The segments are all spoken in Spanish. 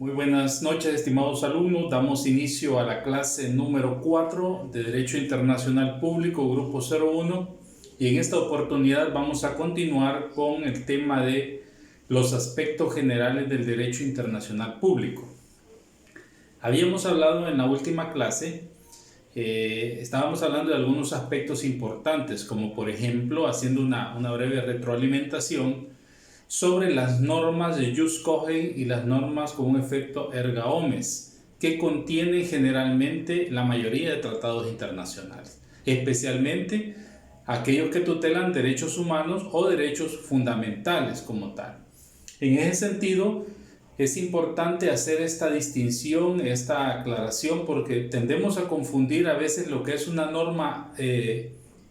Muy buenas noches, estimados alumnos. Damos inicio a la clase número 4 de Derecho Internacional Público, Grupo 01. Y en esta oportunidad vamos a continuar con el tema de los aspectos generales del Derecho Internacional Público. Habíamos hablado en la última clase, estábamos hablando de algunos aspectos importantes, como por ejemplo, haciendo una breve retroalimentación sobre las normas de jus cogens y las normas con un efecto erga omnes, que contienen generalmente la mayoría de tratados internacionales, especialmente aquellos que tutelan derechos humanos o derechos fundamentales como tal. En ese sentido, es importante hacer esta distinción, esta aclaración, porque tendemos a confundir a veces lo que es una norma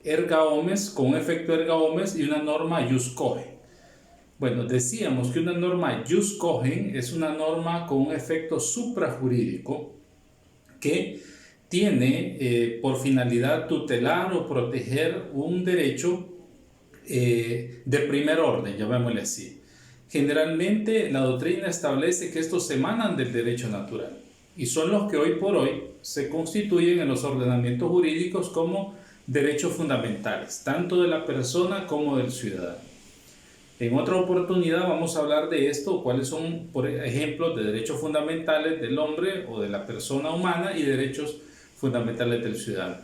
erga omnes con un efecto erga omnes y una norma jus cogens. Bueno, decíamos que una norma jus cogens es una norma con un efecto suprajurídico que tiene por finalidad tutelar o proteger un derecho de primer orden, llamémosle así. Generalmente la doctrina establece que estos emanan del derecho natural y son los que hoy por hoy se constituyen en los ordenamientos jurídicos como derechos fundamentales, tanto de la persona como del ciudadano. En otra oportunidad vamos a hablar de esto, cuáles son, por ejemplo, de derechos fundamentales del hombre o de la persona humana y derechos fundamentales del ciudadano.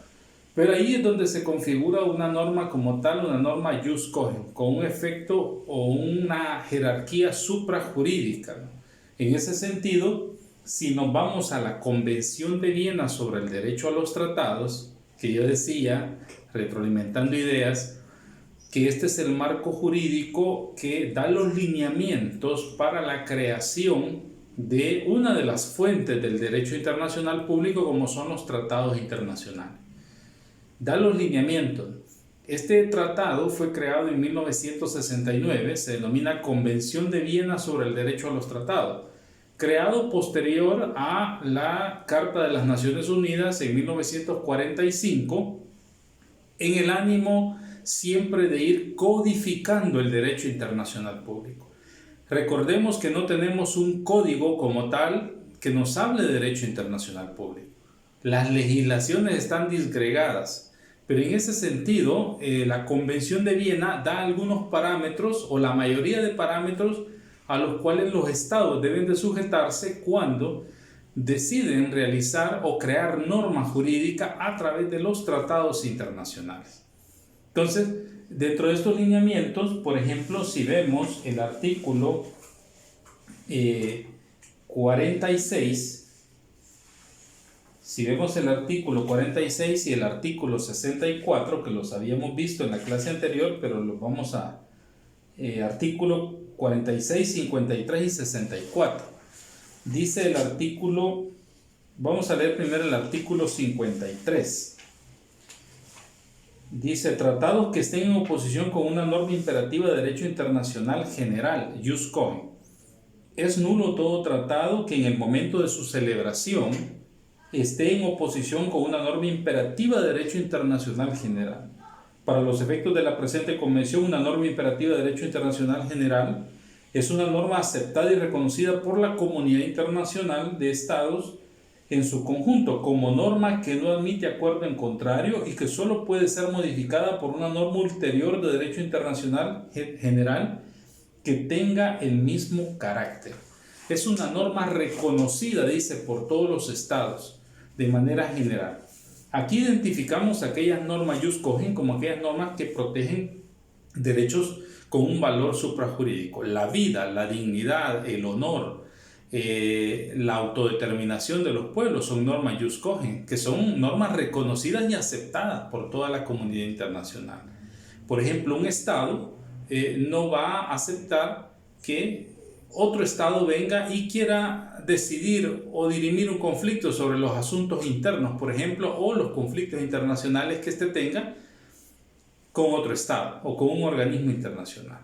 Pero ahí es donde se configura una norma como tal, una norma jus cogens, con un efecto o una jerarquía suprajurídica, ¿no? En ese sentido, si nos vamos a la Convención de Viena sobre el derecho a los tratados, que yo decía, retroalimentando ideas, que este es el marco jurídico que da los lineamientos para la creación de una de las fuentes del derecho internacional público, como son los tratados internacionales. Da los lineamientos. Este tratado fue creado en 1969, se denomina Convención de Viena sobre el derecho a los tratados, creado posterior a la Carta de las Naciones Unidas en 1945, en el ánimo siempre de ir codificando el derecho internacional público. Recordemos que no tenemos un código como tal que nos hable de derecho internacional público. Las legislaciones están disgregadas, pero en ese sentido la Convención de Viena da algunos parámetros o la mayoría de parámetros a los cuales los estados deben de sujetarse cuando deciden realizar o crear norma jurídica a través de los tratados internacionales. Entonces, dentro de estos lineamientos, por ejemplo, si vemos el artículo 46, si vemos el artículo 46 y el artículo 64, que los habíamos visto en la clase anterior, pero los vamos a artículo 46, 53 y 64. Dice el artículo, vamos a leer primero el artículo 53. Dice, tratados que estén en oposición con una norma imperativa de derecho internacional general, jus cogens. Es nulo todo tratado que en el momento de su celebración esté en oposición con una norma imperativa de derecho internacional general. Para los efectos de la presente convención, una norma imperativa de derecho internacional general es una norma aceptada y reconocida por la comunidad internacional de estados en su conjunto, como norma que no admite acuerdo en contrario y que solo puede ser modificada por una norma ulterior de derecho internacional general que tenga el mismo carácter. Es una norma reconocida, dice, por todos los estados de manera general. Aquí identificamos aquellas normas jus cogens como aquellas normas que protegen derechos con un valor suprajurídico: la vida, la dignidad, el honor, la autodeterminación de los pueblos son normas jus cogens, que son normas reconocidas y aceptadas por toda la comunidad internacional. Por ejemplo, un estado no va a aceptar que otro estado venga y quiera decidir o dirimir un conflicto sobre los asuntos internos, por ejemplo, o los conflictos internacionales que éste tenga con otro estado o con un organismo internacional.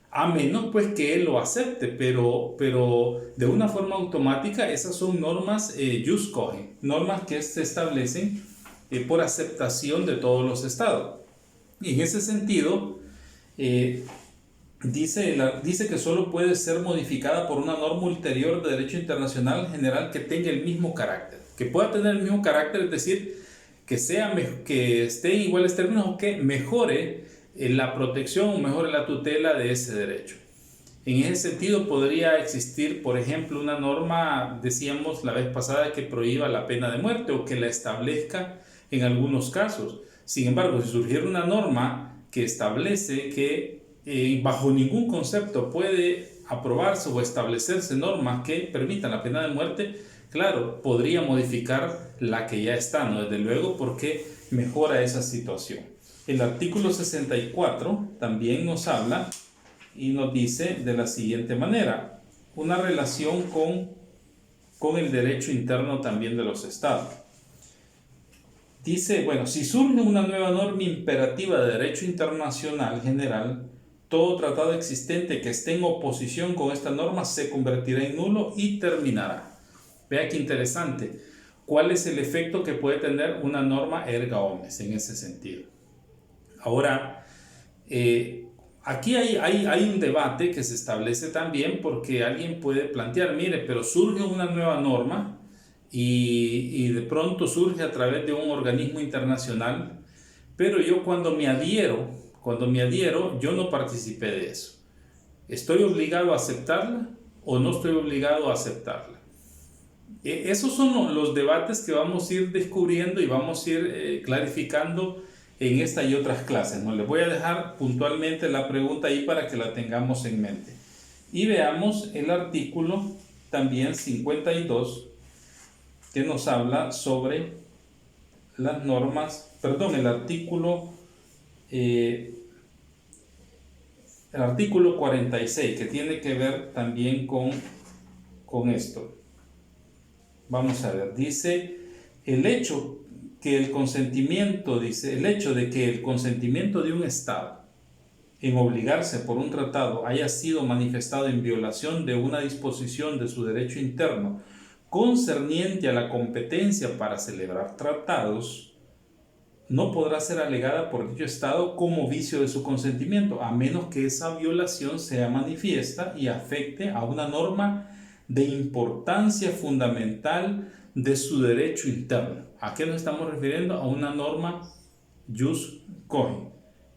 A menos pues que él lo acepte, pero de una forma automática esas son normas jus cogens, normas que se establecen por aceptación de todos los estados. Y en ese sentido, dice que solo puede ser modificada por una norma ulterior de derecho internacional general que tenga el mismo carácter. Que pueda tener el mismo carácter, es decir, que esté en iguales términos o que mejore la protección o mejore la tutela de ese derecho. En ese sentido podría existir, por ejemplo, una norma, decíamos la vez pasada, que prohíba la pena de muerte o que la establezca en algunos casos. Sin embargo, si surgiera una norma que establece que bajo ningún concepto puede aprobarse o establecerse normas que permitan la pena de muerte, claro, podría modificar la que ya está, ¿no? Desde luego, porque mejora esa situación. El artículo 64 también nos habla y nos dice de la siguiente manera, una relación con el derecho interno también de los estados. Dice, bueno, si surge una nueva norma imperativa de derecho internacional general, todo tratado existente que esté en oposición con esta norma se convertirá en nulo y terminará. Vea qué interesante. ¿Cuál es el efecto que puede tener una norma erga omnes en ese sentido? Ahora, aquí hay un debate que se establece también porque alguien puede plantear, mire, pero surge una nueva norma y de pronto surge a través de un organismo internacional, pero yo cuando me adhiero, yo no participé de eso. ¿Estoy obligado a aceptarla o no estoy obligado a aceptarla? Esos son los debates que vamos a ir descubriendo y vamos a ir clarificando en esta y otras clases, ¿no? Les voy a dejar puntualmente la pregunta ahí para que la tengamos en mente. Y veamos el artículo también 52 que nos habla sobre las normas, perdón, el artículo 46 que tiene que ver también con esto. Vamos a ver, dice el hecho de que el consentimiento de un Estado en obligarse por un tratado haya sido manifestado en violación de una disposición de su derecho interno concerniente a la competencia para celebrar tratados, no podrá ser alegada por dicho Estado como vicio de su consentimiento, a menos que esa violación sea manifiesta y afecte a una norma de importancia fundamental de su derecho interno. ¿A qué nos estamos refiriendo? A una norma jus cogens.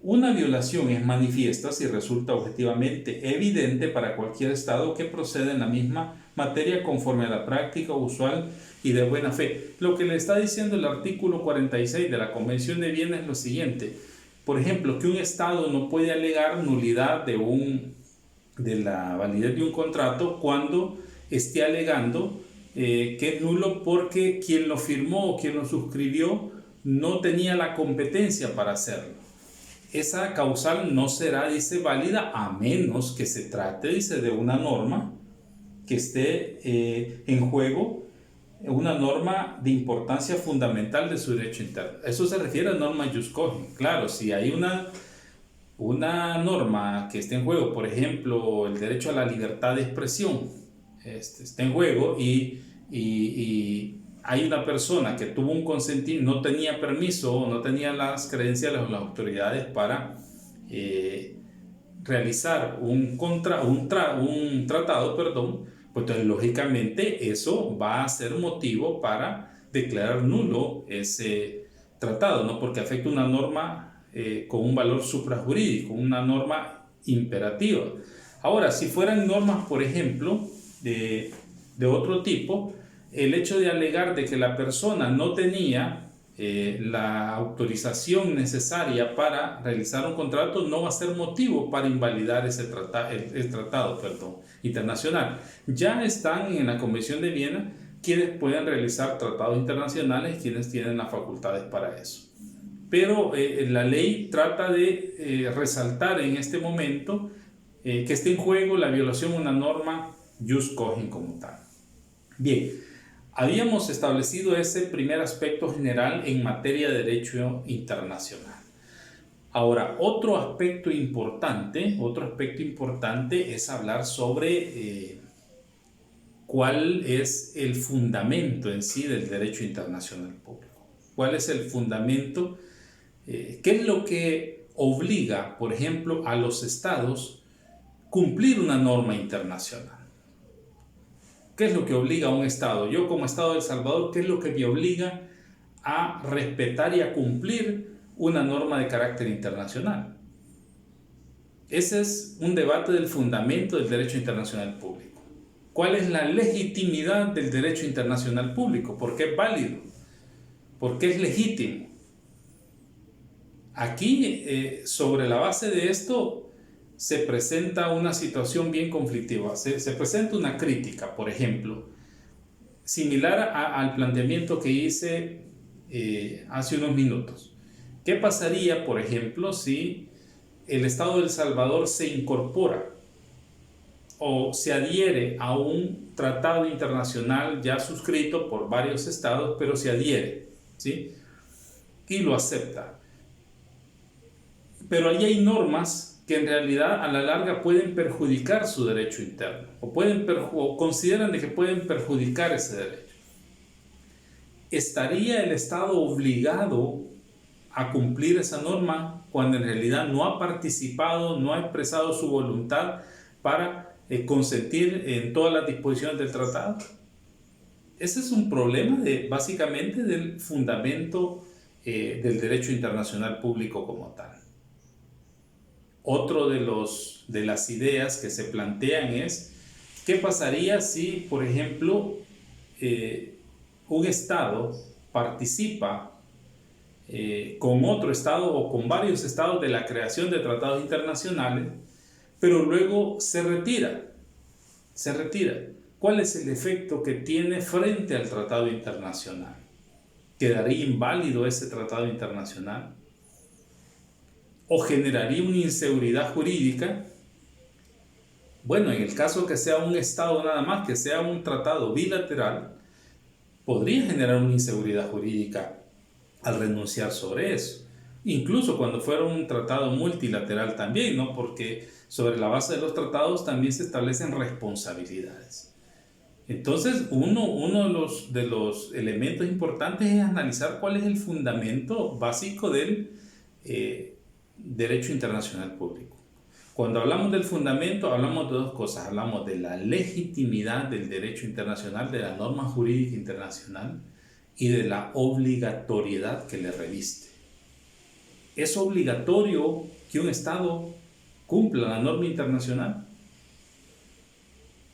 Una violación es manifiesta si resulta objetivamente evidente para cualquier Estado que proceda en la misma materia conforme a la práctica usual y de buena fe. Lo que le está diciendo el artículo 46 de la Convención de Viena es lo siguiente. Por ejemplo, que un Estado no puede alegar nulidad de la validez de un contrato cuando esté alegando que es nulo porque quien lo firmó o quien lo suscribió no tenía la competencia para hacerlo. Esa causal no será, dice, válida a menos que se trate, dice, de una norma que esté en juego, una norma de importancia fundamental de su derecho interno. Eso se refiere a norma jus cogens. Claro, si hay una norma que esté en juego, por ejemplo, el derecho a la libertad de expresión, está en juego y hay una persona que tuvo un consentimiento, no tenía permiso, no tenía las credenciales o las autoridades para realizar un tratado, pues entonces lógicamente eso va a ser motivo para declarar nulo ese tratado, ¿no? Porque afecta una norma con un valor suprajurídico, una norma imperativa. Ahora, si fueran normas, por ejemplo, de otro tipo, el hecho de alegar de que la persona no tenía la autorización necesaria para realizar un contrato no va a ser motivo para invalidar el tratado internacional. Ya están en la Convención de Viena quienes pueden realizar tratados internacionales, quienes tienen las facultades para eso. Pero la ley trata de resaltar en este momento que esté en juego la violación de una norma jus cogens como tal. Bien, habíamos establecido ese primer aspecto general en materia de derecho internacional. Ahora, otro aspecto importante es hablar sobre cuál es el fundamento en sí del derecho internacional público. ¿Cuál es el fundamento? ¿Qué es lo que obliga, por ejemplo, a los estados cumplir una norma internacional. ¿Qué es lo que obliga a un Estado? Yo como Estado de El Salvador, ¿qué es lo que me obliga a respetar y a cumplir una norma de carácter internacional? Ese es un debate del fundamento del derecho internacional público. ¿Cuál es la legitimidad del derecho internacional público? ¿Por qué es válido? ¿Por qué es legítimo? Aquí, sobre la base de esto, se presenta una situación bien conflictiva. Se presenta una crítica, por ejemplo, similar al planteamiento que hice hace unos minutos. ¿Qué pasaría, por ejemplo, si el Estado de El Salvador se incorpora o se adhiere a un tratado internacional ya suscrito por varios estados, pero se adhiere, ¿sí? Y lo acepta? Pero ahí hay normas que en realidad a la larga pueden perjudicar su derecho interno o consideran de que pueden perjudicar ese derecho. ¿Estaría el Estado obligado a cumplir esa norma cuando en realidad no ha participado, no ha expresado su voluntad para consentir en todas las disposiciones del tratado? Ese es un problema básicamente del fundamento del derecho internacional público como tal. Otro de las ideas que se plantean es, ¿qué pasaría si, por ejemplo, un Estado participa con otro Estado o con varios Estados de la creación de tratados internacionales, pero luego se retira? ¿Cuál es el efecto que tiene frente al tratado internacional? ¿Quedaría inválido ese tratado internacional? ¿O generaría una inseguridad jurídica? Bueno, en el caso que sea un Estado nada más, que sea un tratado bilateral, podría generar una inseguridad jurídica al renunciar sobre eso. Incluso cuando fuera un tratado multilateral también, ¿no? Porque sobre la base de los tratados también se establecen responsabilidades. Entonces, uno de los elementos importantes es analizar cuál es el fundamento básico del derecho internacional público. Cuando hablamos del fundamento, hablamos de dos cosas. Hablamos de la legitimidad del derecho internacional, de la norma jurídica internacional y de la obligatoriedad que le reviste. ¿Es obligatorio que un Estado cumpla la norma internacional?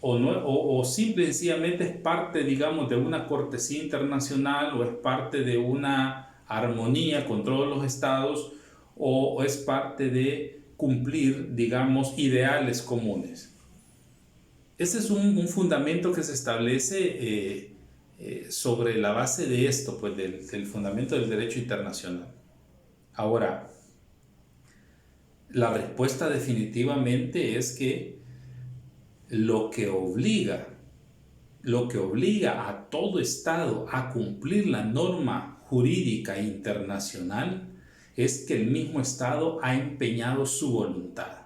¿O simple y sencillamente es parte, digamos, de una cortesía internacional o es parte de una armonía con todos los estados o es parte de cumplir, digamos, ideales comunes? Ese es un fundamento que se establece sobre la base de esto, pues del fundamento del derecho internacional. Ahora, la respuesta definitivamente es que lo que obliga a todo Estado a cumplir la norma jurídica internacional es que el mismo Estado ha empeñado su voluntad.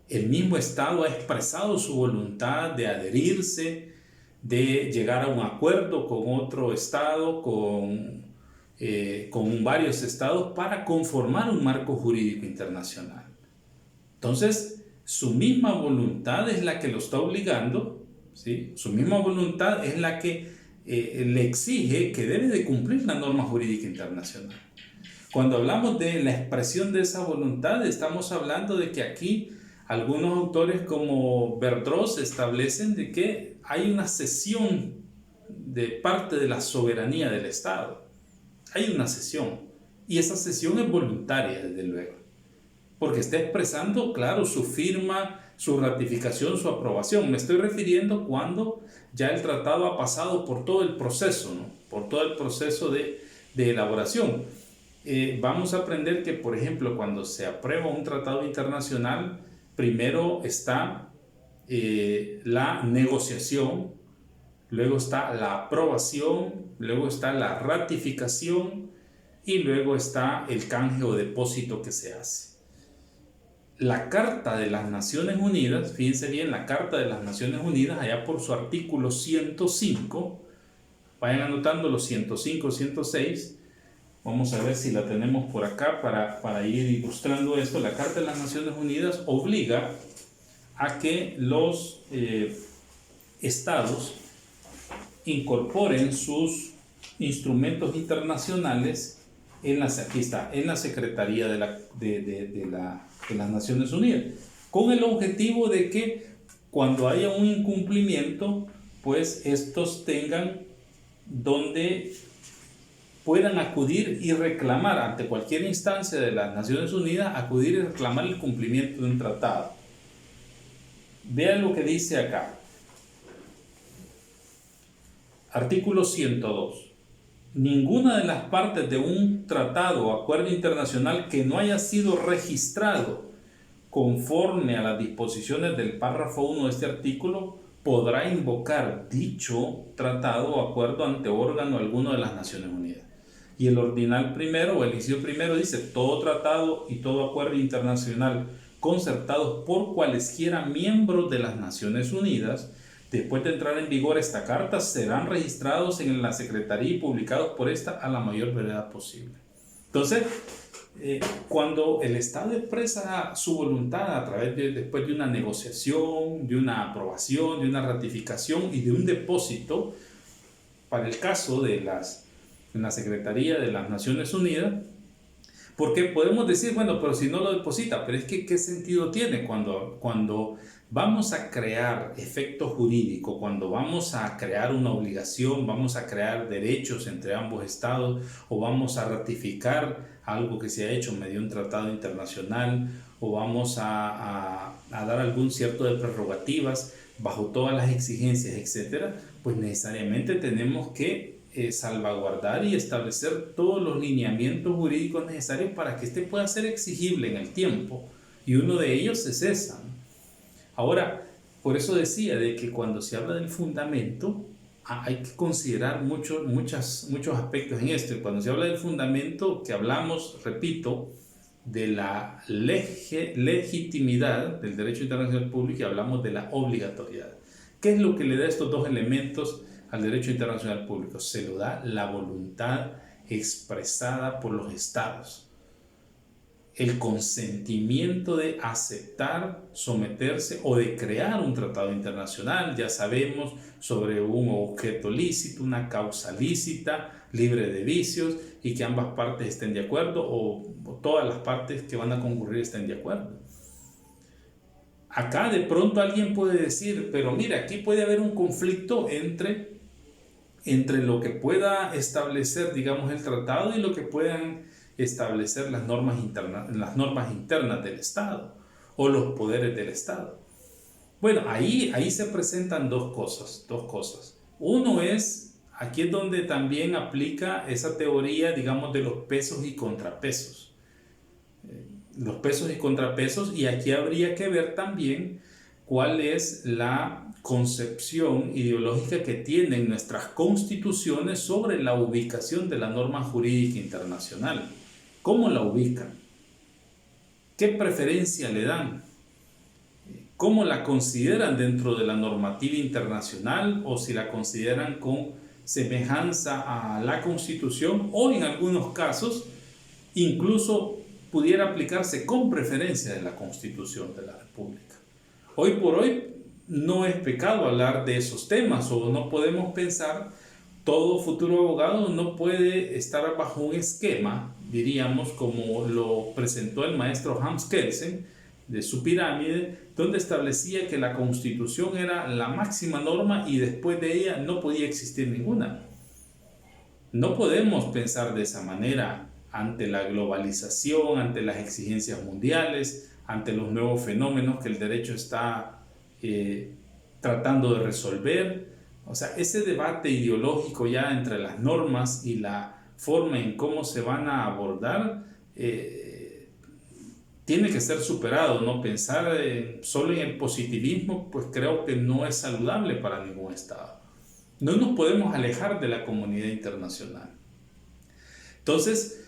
El mismo Estado ha expresado su voluntad de adherirse, de llegar a un acuerdo con otro Estado, con varios Estados para conformar un marco jurídico internacional. Entonces, su misma voluntad es la que lo está obligando, ¿sí? Su misma voluntad es la que le exige que debe de cumplir la norma jurídica internacional. Cuando hablamos de la expresión de esa voluntad, estamos hablando de que aquí algunos autores como Verdross establecen de que hay una cesión de parte de la soberanía del Estado. Hay una cesión y esa cesión es voluntaria, desde luego, porque está expresando, claro, su firma, su ratificación, su aprobación. Me estoy refiriendo cuando ya el tratado ha pasado por todo el proceso, ¿no? Por todo el proceso de elaboración. Vamos a aprender que, por ejemplo, cuando se aprueba un tratado internacional, primero está la negociación, luego está la aprobación, luego está la ratificación y luego está el canje o depósito que se hace. La Carta de las Naciones Unidas, fíjense bien, la Carta de las Naciones Unidas, allá por su artículo 105, vayan anotando los 105, 106, vamos a ver si la tenemos por acá para ir ilustrando esto. La Carta de las Naciones Unidas obliga a que los estados incorporen sus instrumentos internacionales en la Secretaría de las Naciones Unidas, con el objetivo de que cuando haya un incumplimiento, pues estos tengan donde puedan acudir y reclamar ante cualquier instancia de las Naciones Unidas, acudir y reclamar el cumplimiento de un tratado. Vean lo que dice acá. Artículo 102. Ninguna de las partes de un tratado o acuerdo internacional que no haya sido registrado conforme a las disposiciones del párrafo 1 de este artículo podrá invocar dicho tratado o acuerdo ante órgano alguno de las Naciones Unidas. Y el ordinal primero o el inciso primero dice: todo tratado y todo acuerdo internacional concertados por cualesquiera miembros de las Naciones Unidas, después de entrar en vigor esta carta, serán registrados en la Secretaría y publicados por esta a la mayor brevedad posible. Entonces, cuando el Estado expresa su voluntad a través después de una negociación, de una aprobación, de una ratificación y de un depósito, para el caso de en la Secretaría de las Naciones Unidas, porque podemos decir, bueno, pero si no lo deposita, pero es que ¿qué sentido tiene cuando vamos a crear efecto jurídico, cuando vamos a crear una obligación, vamos a crear derechos entre ambos estados, o vamos a ratificar algo que se ha hecho mediante un tratado internacional, o vamos a dar algún cierto de prerrogativas bajo todas las exigencias, etcétera? Pues necesariamente tenemos que salvaguardar y establecer todos los lineamientos jurídicos necesarios para que este pueda ser exigible en el tiempo, y uno de ellos es esa. Ahora, por eso decía de que cuando se habla del fundamento, hay que considerar muchos aspectos en esto. Y cuando se habla del fundamento, que hablamos, repito, de la legitimidad del derecho internacional público, y hablamos de la obligatoriedad. ¿Qué es lo que le da estos dos elementos al derecho internacional público? Se lo da la voluntad expresada por los estados, el consentimiento de aceptar, someterse o de crear un tratado internacional, ya sabemos, sobre un objeto lícito, una causa lícita, libre de vicios, y que ambas partes estén de acuerdo, o todas las partes que van a concurrir estén de acuerdo. Acá de pronto alguien puede decir, pero mira, aquí puede haber un conflicto entre lo que pueda establecer, digamos, el tratado y lo que puedan establecer las normas internas del Estado o los poderes del Estado. Bueno, ahí se presentan dos cosas. Uno es, aquí es donde también aplica esa teoría, digamos, de los pesos y contrapesos. Los pesos y contrapesos, y aquí habría que ver también cuál es la concepción ideológica que tienen nuestras constituciones sobre la ubicación de la norma jurídica internacional. ¿Cómo la ubican? ¿Qué preferencia le dan? ¿Cómo la consideran dentro de la normativa internacional, o si la consideran con semejanza a la Constitución, o en algunos casos incluso pudiera aplicarse con preferencia de la Constitución de la República? Hoy por hoy no es pecado hablar de esos temas, o no podemos pensar, todo futuro abogado no puede estar bajo un esquema, diríamos, como lo presentó el maestro Hans Kelsen de su pirámide, donde establecía que la Constitución era la máxima norma y después de ella no podía existir ninguna. No podemos pensar de esa manera ante la globalización, ante las exigencias mundiales, ante los nuevos fenómenos que el derecho está tratando de resolver. O sea, ese debate ideológico ya entre las normas y la forma en cómo se van a abordar tiene que ser superado, ¿no? Pensar solo en el positivismo, pues creo que no es saludable para ningún Estado. No nos podemos alejar de la comunidad internacional. Entonces,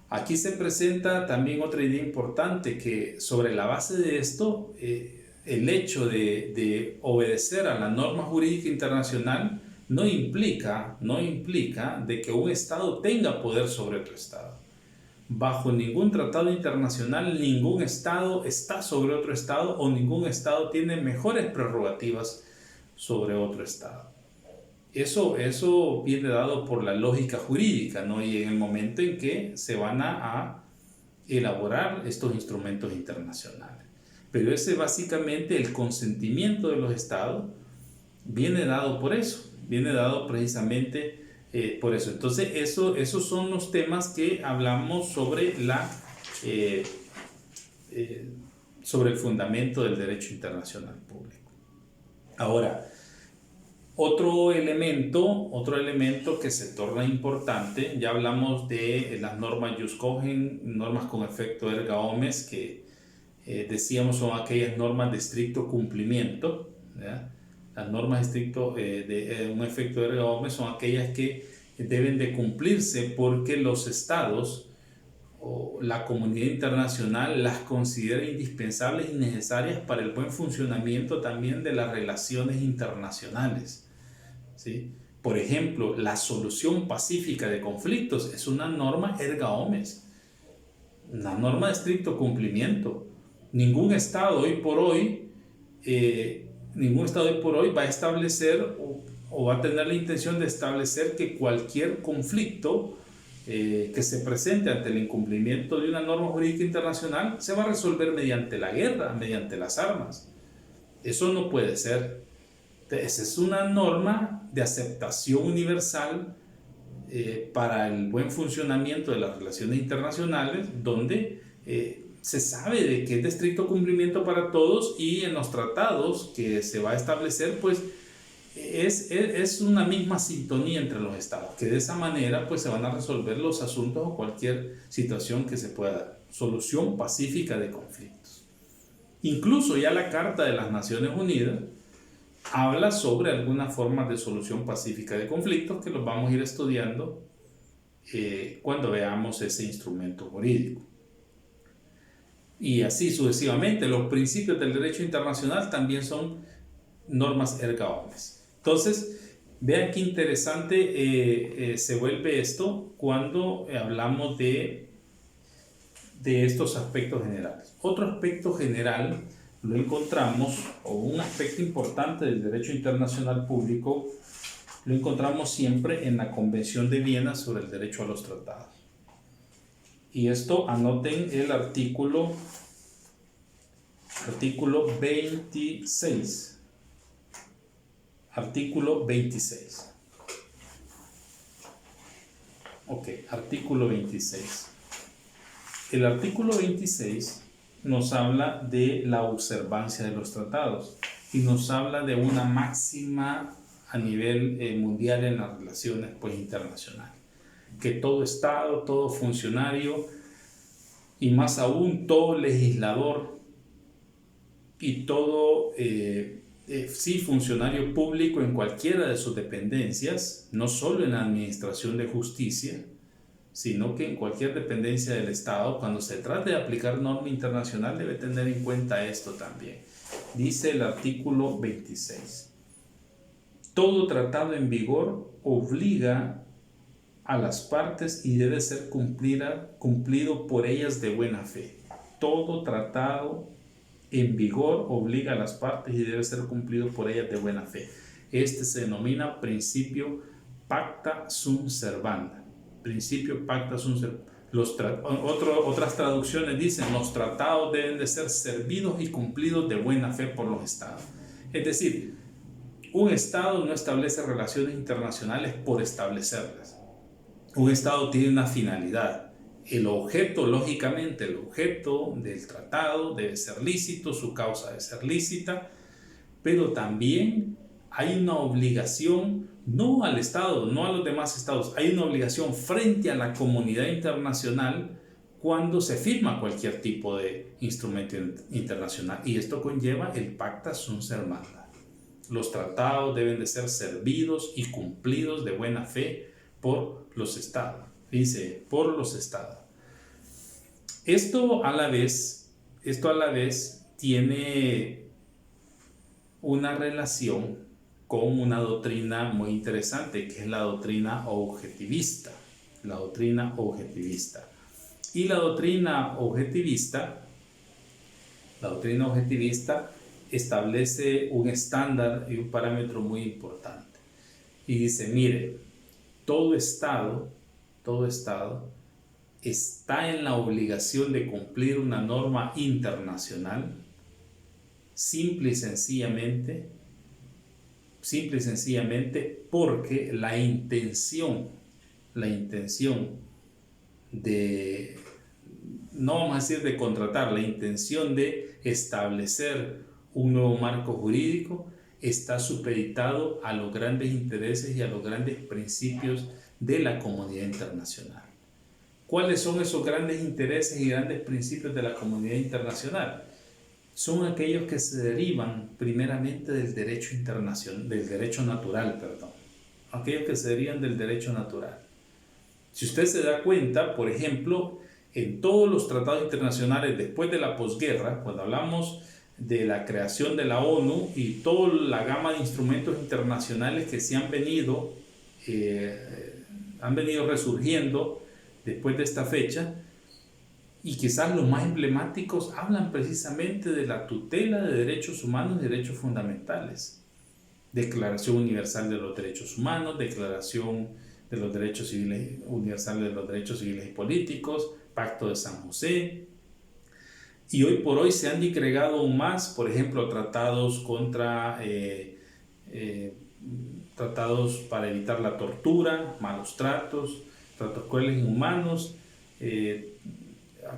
aquí se presenta también otra idea importante, que sobre la base de esto, el hecho de obedecer a la norma jurídica internacional no implica de que un Estado tenga poder sobre otro Estado. bajo ningún tratado internacional, ningún Estado está sobre otro Estado o ningún Estado tiene mejores prerrogativas sobre otro Estado. Eso viene dado por la lógica jurídica, ¿no? Y en el momento en que se van a elaborar estos instrumentos internacionales. Pero ese básicamente el consentimiento de los Estados viene dado por eso, viene dado precisamente por eso. Entonces esos son los temas que hablamos sobre sobre el fundamento del derecho internacional público. Ahora, otro elemento que se torna importante, ya hablamos de las normas jus cogens, normas con efecto erga omnes, que decíamos son aquellas normas de estricto cumplimiento, ¿ya? Las normas de un efecto erga omnes son aquellas que deben de cumplirse porque los estados o la comunidad internacional las considera indispensables y necesarias para el buen funcionamiento también de las relaciones internacionales, ¿sí? Por ejemplo, la solución pacífica de conflictos es una norma erga omnes, una norma de estricto cumplimiento. Ningún estado hoy por hoy va a establecer o va a tener la intención de establecer que cualquier conflicto que se presente ante el incumplimiento de una norma jurídica internacional se va a resolver mediante la guerra, mediante las armas. Eso no puede ser. Esa es una norma de aceptación universal para el buen funcionamiento de las relaciones internacionales, donde se sabe de que es de estricto cumplimiento para todos, y en los tratados que se va a establecer pues es una misma sintonía entre los estados, que de esa manera pues se van a resolver los asuntos o cualquier situación que se pueda dar. Solución pacífica de conflictos. Incluso ya la Carta de las Naciones Unidas habla sobre algunas formas de solución pacífica de conflictos que los vamos a ir estudiando cuando veamos ese instrumento jurídico. Y así sucesivamente, los principios del derecho internacional también son normas erga omnes. Entonces, vean qué interesante se vuelve esto cuando hablamos de estos aspectos generales. Otro aspecto general lo encontramos, o un aspecto importante del derecho internacional público, lo encontramos siempre en la Convención de Viena sobre el derecho a los tratados. Y esto, anoten el artículo 26. Artículo 26. Ok, artículo 26. El artículo 26 nos habla de la observancia de los tratados y nos habla de una máxima a nivel mundial en las relaciones pues, internacionales. Que todo Estado, todo funcionario y más aún todo legislador y todo funcionario público en cualquiera de sus dependencias, no solo en la administración de justicia, sino que en cualquier dependencia del Estado, cuando se trate de aplicar norma internacional, debe tener en cuenta esto también. Dice el artículo 26. Todo tratado en vigor obliga a las partes y debe ser cumplido por ellas de buena fe. Todo tratado en vigor obliga a las partes y debe ser cumplido por ellas de buena fe. Este se denomina principio pacta sunt servanda. Principio pacta sunt servanda. Otras traducciones dicen: los tratados deben de ser servidos y cumplidos de buena fe por los estados. Es decir, un estado no establece relaciones internacionales por establecerlas. Un estado tiene una finalidad. El objeto, lógicamente, el objeto del tratado debe ser lícito, su causa debe ser lícita, pero también hay una obligación, no al Estado, no a los demás estados, hay una obligación frente a la comunidad internacional cuando se firma cualquier tipo de instrumento internacional, y esto conlleva el pacta sunt servanda. Los tratados deben de ser servidos y cumplidos de buena fe por los estados. Dice, por los estados. Esto a la vez tiene una relación con una doctrina muy interesante, que es la doctrina objetivista. La doctrina objetivista. Y la doctrina objetivista establece un estándar y un parámetro muy importante. Y dice, mire, todo Estado está en la obligación de cumplir una norma internacional simple y sencillamente porque la intención de, no vamos a decir de contratar, la intención de establecer un nuevo marco jurídico está supeditado a los grandes intereses y a los grandes principios de la comunidad internacional. ¿Cuáles son esos grandes intereses y grandes principios de la comunidad internacional? Son aquellos que se derivan primeramente del derecho internacional, del derecho natural, aquellos que se derivan del derecho natural. Si usted se da cuenta, por ejemplo, en todos los tratados internacionales después de la posguerra, cuando hablamos de la creación de la ONU y toda la gama de instrumentos internacionales que se han venido resurgiendo después de esta fecha, y quizás los más emblemáticos hablan precisamente de la tutela de derechos humanos y derechos fundamentales. Declaración Universal de los Derechos Humanos, Declaración de los Derechos Civiles, Universal de los Derechos Civiles y Políticos, Pacto de San José. Y hoy por hoy se han disgregado aún más, por ejemplo, tratados para evitar la tortura, malos tratos, tratos crueles e inhumanos,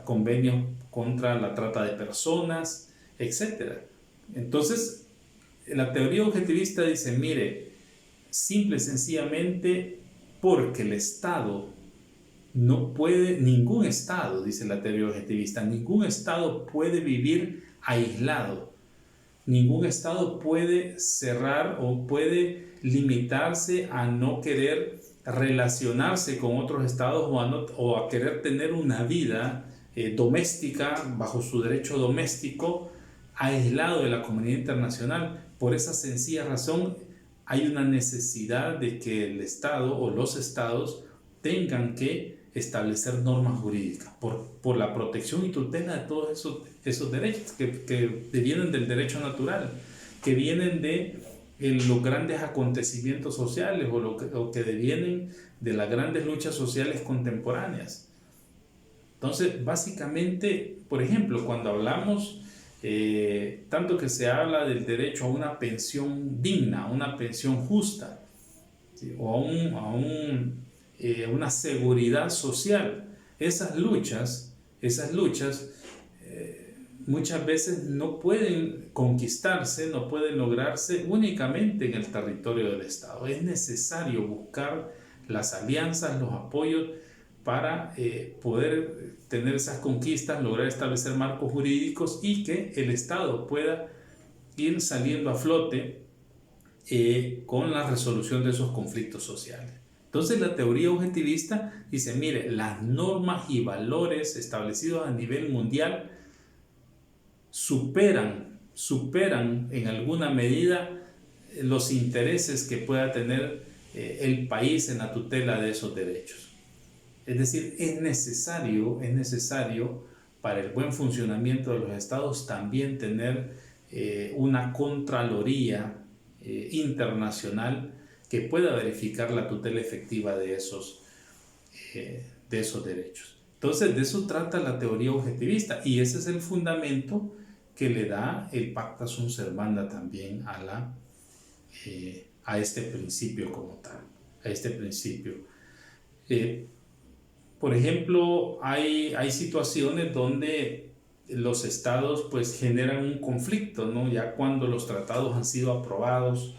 convenios contra la trata de personas, etc. Entonces, la teoría objetivista dice, mire, simple y sencillamente porque el Estado no puede, ningún Estado, dice la teoría objetivista, ningún Estado puede vivir aislado, ningún Estado puede cerrar o puede limitarse a no querer relacionarse con otros estados o a querer tener una vida doméstica bajo su derecho doméstico aislado de la comunidad internacional. Por esa sencilla razón hay una necesidad de que el Estado o los estados tengan que establecer normas jurídicas por la protección y tutela de todos esos derechos que vienen del derecho natural, que vienen de los grandes acontecimientos sociales o que devienen de las grandes luchas sociales contemporáneas. Entonces, básicamente, por ejemplo, cuando hablamos, tanto que se habla del derecho a una pensión digna, a una pensión justa, ¿sí? O a una seguridad social, esas luchas muchas veces no pueden conquistarse, no pueden lograrse únicamente en el territorio del Estado. Es necesario buscar las alianzas, los apoyos para poder tener esas conquistas, lograr establecer marcos jurídicos y que el Estado pueda ir saliendo a flote con la resolución de esos conflictos sociales. Entonces la teoría objetivista dice, mire, las normas y valores establecidos a nivel mundial superan en alguna medida los intereses que pueda tener el país en la tutela de esos derechos. Es decir, es necesario para el buen funcionamiento de los estados también tener una contraloría internacional que pueda verificar la tutela efectiva de esos derechos. Entonces, de eso trata la teoría objetivista y ese es el fundamento que le da el Pacta Sunt Servanda también a este principio como tal, a este principio. Por ejemplo, hay situaciones donde los estados pues generan un conflicto, ¿no? Ya cuando los tratados han sido aprobados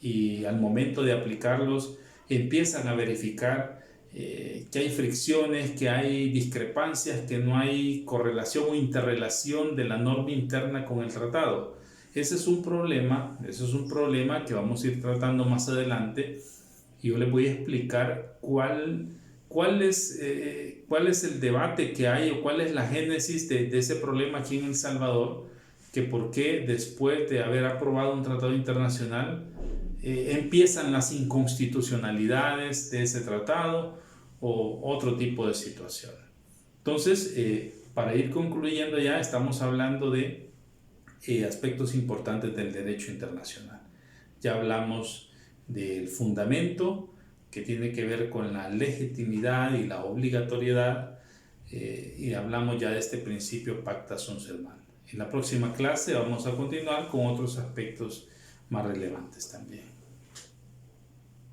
y al momento de aplicarlos empiezan a verificar que hay fricciones, que hay discrepancias, que no hay correlación o interrelación de la norma interna con el tratado. Ese es un problema que vamos a ir tratando más adelante y yo les voy a explicar cuál es el debate que hay o cuál es la génesis de ese problema aquí en El Salvador, que por qué después de haber aprobado un tratado internacional empiezan las inconstitucionalidades de ese tratado o otro tipo de situación. Entonces, para ir concluyendo ya, estamos hablando de aspectos importantes del derecho internacional. Ya hablamos del fundamento, que tiene que ver con la legitimidad y la obligatoriedad, y hablamos ya de este principio pacta sunt servanda. En la próxima clase vamos a continuar con otros aspectos más relevantes también.